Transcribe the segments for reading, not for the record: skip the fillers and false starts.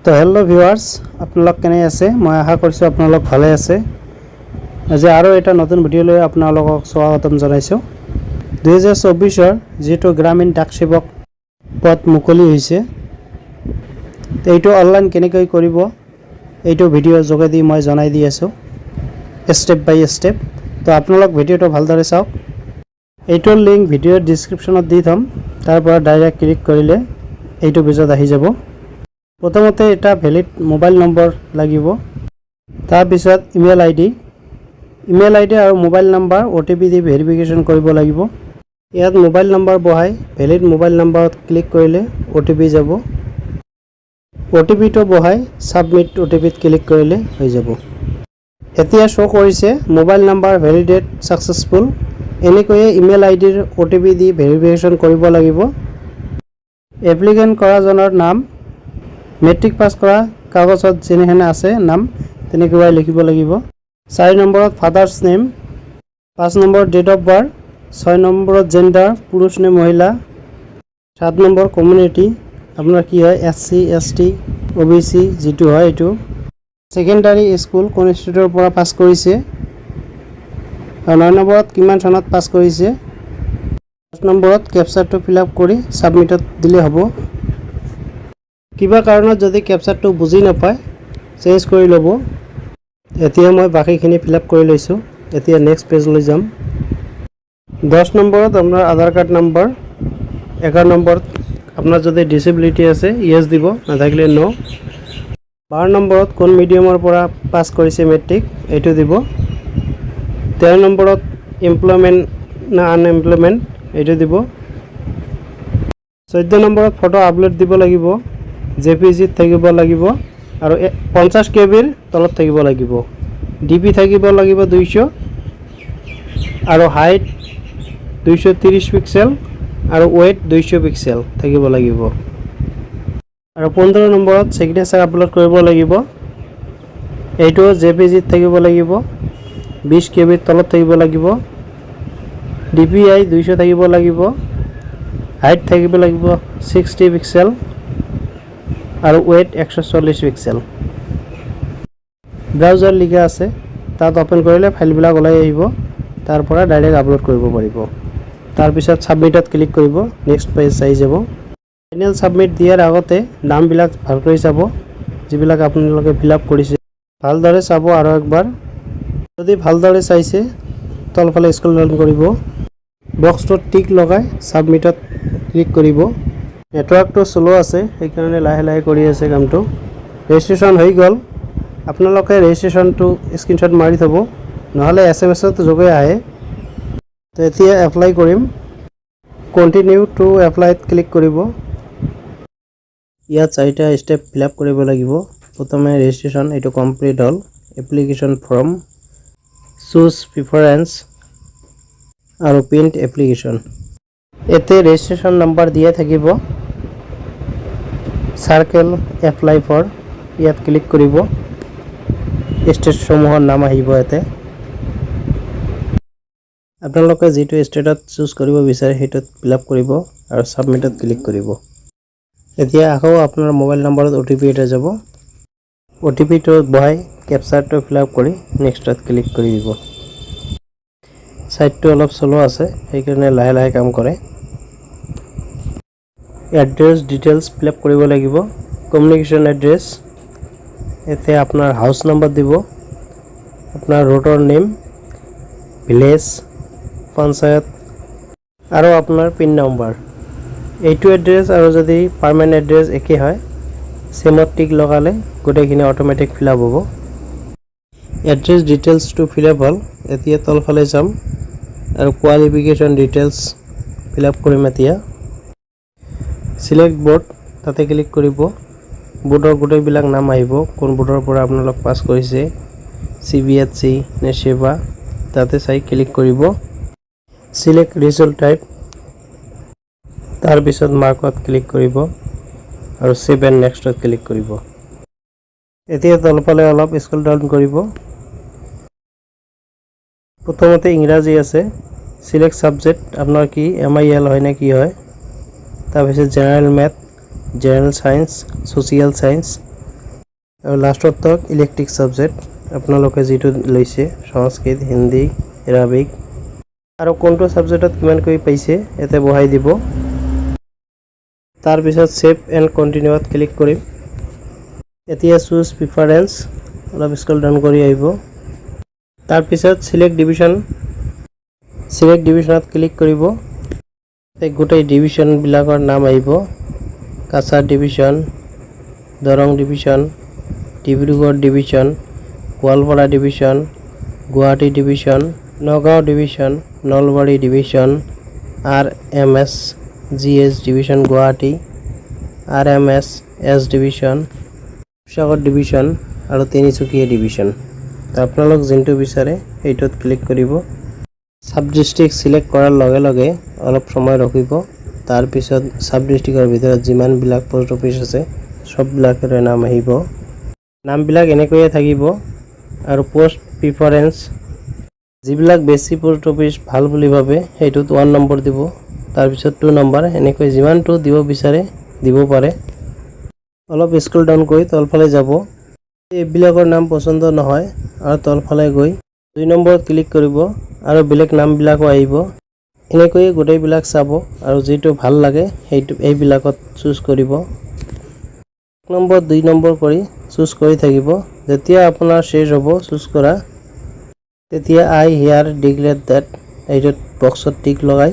তো hello' viewers, আপোনালোক কেনে আছে? মই আশা কৰিছোঁ আপোনালোক ভালে আছে। আজি আৰু এটা নতুন ভিডিঅ' লৈ আপোনালোকক স্বাগতম জনাইছোঁ। 2024 যিটো গ্ৰামীণ ডাক সেৱক পদ মুকলি হৈছে, এইটো অনলাইন কেনেকৈ কৰিব এইটো ভিডিঅ'ৰ যোগেদি মই জনাই দি আছোঁ ষ্টেপ বাই ষ্টেপ। তো আপোনালোক ভিডিঅ'টো ভালদৰে চাওক। এইটোৰ লিংক ভিডিঅ'ৰ ডিছক্ৰিপশ্যনত দি থ'ম, তাৰ পৰা ডাইৰেক্ট ক্লিক কৰিলে এইটো পেজত আহি যাব। প্ৰথমতে এটা ভেলিড মোবাইল নম্বৰ লাগিব, তাৰপিছত ইমেইল আইডি আৰু মোবাইল নম্বৰ OTP দি ভেৰিফিকেশ্যন কৰিব লাগিব। ইয়াত মোবাইল নম্বৰ বহাই ভেলিড মোবাইল নম্বৰত ক্লিক কৰিলে OTP যাব। OTPটো বহাই ছাবমিট OTPত ক্লিক কৰিলে হৈ যাব। এতিয়া শ্ব' কৰিছে মোবাইল নম্বৰ ভেলিডেট ছাকচেছফুল। এনেকৈয়ে ইমেইল আইডিৰ OTP দি ভেৰিফিকেশ্যন কৰিব লাগিব। এপ্লিকেণ্ট কৰাজনৰ নাম, মেট্ৰিক পাছ কৰা কাগজত যেনেহেনে আছে নাম তেনেকৈ লিখিব লাগিব। 4 নম্বৰত ফাদাৰ্ছ নেম, 5 নম্বৰত ডেট অফ বাৰ্থ, 6 নম্বৰত জেণ্ডাৰ পুৰুষ নে মহিলা, 7 নম্বৰ কমিউনিটি আপোনাৰ কি হয় SC ST OBC যিটো হয় এইটো, ছেকেণ্ডাৰী স্কুল কোন ইনষ্টিটিউটৰ পৰা পাছ কৰিছে, আৰু 9 নম্বৰত কিমান চনত পাছ কৰিছে, 10 নম্বৰত কেপচাৰটো ফিল আপ কৰি ছাবমিটত দিলে হ'ব। কিবা কাৰণত যদি কেপচাৰটো বুজি নাপায় চেঞ্জ কৰি ল'ব। এতিয়া মই বাকীখিনি ফিল আপ কৰি লৈছোঁ। এতিয়া নেক্সট পেজলৈ যাম। 10 নম্বৰত আপোনাৰ আধাৰ কাৰ্ড নম্বৰ, 11 নম্বৰত আপোনাৰ যদি ডিচেবিলিটি আছে ইয়েছ দিব, নাথাকিলে ন'। 12 নম্বৰত কোন মিডিয়ামৰ পৰা পাছ কৰিছে মেট্ৰিক এইটো দিব। 13 নম্বৰত এমপ্লয়মেণ্ট না আনএমপ্লয়মেণ্ট এইটো দিব। 14 নম্বৰত ফটো আপলোড দিব লাগিব, JPG থাকিব লাগিব আৰু 50 KBৰ তলত থাকিব লাগিব। DP থাকিব লাগিব 200 আৰু হাইট 230 পিক্সেল আৰু ৱেইট 200 পিক্সেল থাকিব লাগিব। আৰু 15 নম্বৰত ছিগনেচাৰ আপলোড কৰিব লাগিব, এইটো JPG থাকিব লাগিব, 20 KBৰ তলত থাকিব লাগিব, DPI 200 থাকিব লাগিব, হাইট থাকিব লাগিব 60 পিক্সেল আৰু ৱেইট 140 পিক্সেল। ব্ৰাউজাৰ লিখা আছে, তাত অ'পেন কৰিলে ফাইলবিলাক ওলাই আহিব, তাৰ পৰা ডাইৰেক্ট আপলোড কৰিব পাৰিব। তাৰপিছত ছাবমিটত ক্লিক কৰিব, নেক্সট পেজ আহি যাব। ফাইনেল ছাবমিট দিয়াৰ আগতে নামবিলাক ভালকৈ চাব, যিবিলাক আপোনালোকে ফিল আপ কৰিছে ভালদৰে চাব আৰু একবাৰ। যদি ভালদৰে চাইছে তলফালে স্ক্ৰল ডাউন কৰিব, বক্সটোত টিক লগাই ছাবমিটত ক্লিক কৰিব। নেটৱৰ্কটো শ্ল' আছে সেইকাৰণে লাহে লাহে কৰি আছে কামটো। ৰেজিষ্ট্ৰেশ্যন হৈ গ'ল। আপোনালোকে ৰেজিষ্ট্ৰেশ্যনটো স্ক্ৰীনশ্বট মাৰি থ'ব, নহ'লে SMS-ত যোগে আহে। তো এতিয়া এপ্লাই কৰিম, কণ্টিনিউ টু এপ্লাইত ক্লিক কৰিব। ইয়াত 4টা ষ্টেপ ফিল আপ কৰিব লাগিব। প্ৰথমে ৰেজিষ্ট্ৰেশ্যন, এইটো কমপ্লিট হ'ল। এপ্লিকেশ্যন ফৰ্ম, চুজ প্ৰিফাৰেঞ্চ আৰু প্ৰিণ্ট এপ্লিকেশ্যন। এতে ৰেজিষ্ট্ৰেশ্যন নম্বৰ দিয়া থাকিব। চাৰ্কেল এপ্লাই ফৰ, ইয়াত ক্লিক কৰিব। ষ্টেটসমূহৰ নাম আহিব ইয়াতে। আপোনালোকে যিটো ষ্টেটত চুজ কৰিব বিচাৰে সেইটোত ফিল আপ কৰিব আৰু ছাবমিটত ক্লিক কৰিব। এতিয়া আকৌ আপোনাৰ মোবাইল নম্বৰত OTP এটা যাব। OTPটো বহাই কেপচাৰটো ফিল আপ কৰি নেক্সটত ক্লিক কৰি দিব। ছাইটটো অলপ শ্ল' আছে সেইকাৰণে লাহে লাহে কাম কৰে। এড্ৰেছ ডিটেইলছ ফিল আপ কৰিব লাগিব। কমিউনিকেশ্যন এড্ৰেছ, এতিয়া আপোনাৰ হাউচ নম্বৰ দিব, আপোনাৰ ৰোডৰ নেম, ভিলেজ, পঞ্চায়ত আৰু আপোনাৰ পিন নম্বৰ। এইটো এড্ৰেছ আৰু যদি পাৰ্মানেণ্ট এড্ৰেছ একেই হয় চেমত টিক লগালে গোটেইখিনি অট'মেটিক ফিল আপ হ'ব। এড্ৰেছ ডিটেইলছটো ফিল আপ হ'ল। এতিয়া তলফালে যাম আৰু কোৱালিফিকেশ্যন ডিটেইলছ ফিল আপ কৰিম। এতিয়া চিলেক্ট বোৰ্ড, তাতে ক্লিক কৰিব। বোৰ্ডৰ গোটেইবিলাক নাম আহিব, কোন বোৰ্ডৰ পৰা আপোনালোক পাছ কৰিছে, CBSC নে সেৱা, তাতে চাই ক্লিক কৰিব। চিলেক্ট ৰিজাল্ট টাইপ, তাৰপিছত মাৰ্কত ক্লিক কৰিব আৰু ছেভ এণ্ড নেক্সটত ক্লিক কৰিব। এতিয়া তলফালে অলপ স্ক্ৰল ডাউন কৰিব। প্ৰথমতে ইংৰাজী আছে, চিলেক্ট ছাবজেক্ট আপোনাৰ কি MIL হয় নে কি হয়, তাৰপিছত general math, general science, social science, আৰু লাষ্টত তক ইলেক্ট্ৰিক সাবজেক্ট আপোনালোকে যেটো লৈছে সংস্কৃত হিন্দী এৰাবিক আৰু কোনটো সাবজেক্টত কিমান কৈ পাইছে এতে বহাই দিব তাৰ পিছত সেভ এণ্ড কন্টিনিউত ক্লিক কৰিম এতিয়া চুজ প্ৰিফাৰেন্স অলপ স্ক্ৰল ডাউন কৰি আহিব তাৰ পিছত সিলেক্ট ডিভিজনত ক্লিক কৰিব গোটেই ডিভিজন বিলাকৰ নাম আহিব Cachar division Darrang division Dibrugarh division Goalpara division Guwahati division Nagaon division Nalbari division RMS GS division Guwahati RMS S division Sivasagar division আৰু তিনিচুকীয়া ডিভিজন আপোনালোক যেটো বিচাৰে এইটোত ক্লিক কৰিব সাব ডিস্ট্ৰিক্ট সিলেক্ট কৰাৰ লগে লগে অলপ সময় ৰখিব তাৰ পিছত সাব ডিস্ট্ৰিক্টৰ ভিতৰত যিমান বিলাক পোষ্ট অফিচ আছে সব বিলাকৰ নাম আহিব নাম বিলাক এনেকৈয়ে থাকিব আৰু পোষ্ট প্ৰিফাৰেন্স যিবিলাক বেছি পোষ্ট অফিচ ভাল বুলি ভাবে এইটোত 1 নম্বৰ দিব তাৰ পিছত 2 নম্বৰ এনেকৈ যিমানটো দিব বিচাৰে দিব পাৰে অলপ স্ক্ৰল ডাউন কৰি তলফালে যাব এইবিলাকৰ নাম পছন্দ নহয় আৰু তলফালে গৈ 2 নম্বৰত ক্লিক কৰিব আৰু বেলেগ নাম বিলাকো আহিব এনেকৈ গোটেই বিলাক চাব আৰু যেটো ভাল লাগে এই বিলাকত চুজ কৰিব 1 নম্বৰ 2 নম্বৰ কৰি চুজ কৰি থাকিব যেতিয়া আপোনাৰ শেষ হ'ব চুজ কৰা তেতিয়া আই হিয়াৰ ডিক্লেয়াৰ দ্যাট এইটোত বক্সত টিক লগাই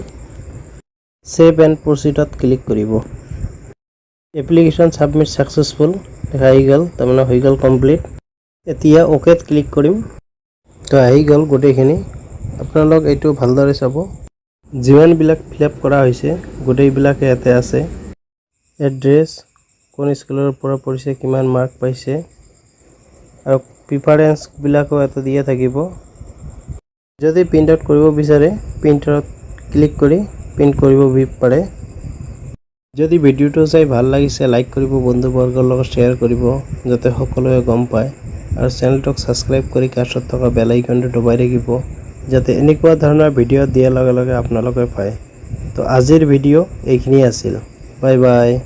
সেভ এণ্ড প্ৰচিডত ক্লিক কৰিব এপ্লিকেশন সাবমিট সাকসেসফুল দেখাই গল তাৰমানে হৈ গল কমপ্লিট এতিয়া ওকেত ক্লিক কৰিম তো আহি গল গোটেইখিনি আপোনালোক এইটো ভালদৰে চাব যিমান বিলাক ফিলআপ কৰা হৈছে গোটেই বিলাক ইয়াতে আছে এড্ৰেছ কোন স্কুলৰ পৰা পঢ়িছে কিমান মাৰ্ক পাইছে আৰু প্ৰিফাৰেন্স বিলাকো এটা দিয়া থাকিব যদি প্ৰিন্ট আউট কৰিব বিচাৰে প্ৰিন্টাৰত ক্লিক কৰি প্ৰিন্ট কৰিব পাৰে যদি ভিডিওটো চাই ভাল লাগিছে লাইক কৰিব বন্ধু বৰ্গৰ লগত শেয়াৰ কৰিব যাতে সকলোৱে গম পায় আৰু চেনেলটোক সাবস্ক্ৰাইব কৰি কাষত থকা বেল আইকনটো দবাই ৰাখিব যাতে এনেকুৱা ধৰণৰ ভিডিও দিয়াৰ লগে লগে আপোনালোকে পায় তো আজিৰ ভিডিও এইখিনি আছিল বাই বাই